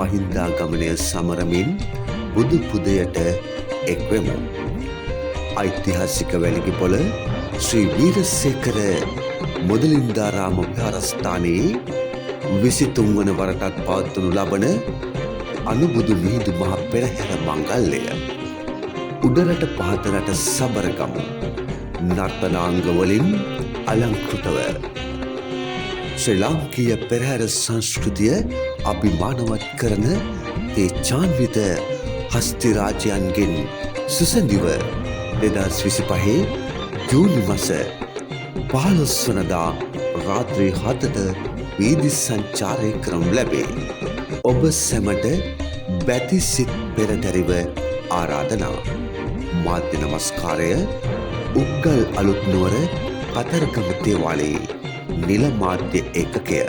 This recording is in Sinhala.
මහින්දාගමනය සමරමින් බුදු පුදයට එක්වෙමු. ඓතිහාසික වැලිගිපොළ ශ්‍රී වීරසේකර මුදලින්දාරාම විහාරස්ථානයේ 23 වන වරටත් පවත්වනු ලබන අනුබුදු මිහිඳු මහ පෙරහැර මංගල්‍යය උඩරට පහතරට සබරගමු නර්තනාංගවලින් අලංකෘතව ශ්‍රී ලාංකීය පෙරහැර සංස්කෘතිය අභිමානවත් කරන ඒ චාන්විත හස්තිරාජයන්ගෙන් සුසැඳිව 2025 ජූනි මාස 15 වනදා රාත්‍රී 7ට වීදි සංචාරය කරනු ලැබේ. ඔබ සැමට බැතිසිත් පෙරදැරිව ආරාධනා. මාධ්‍ය නමස්කාරය උග්ගල් අලුත්නුවර කතරගම දේවාලයේ නිල මාධ්‍ය ඒකකය.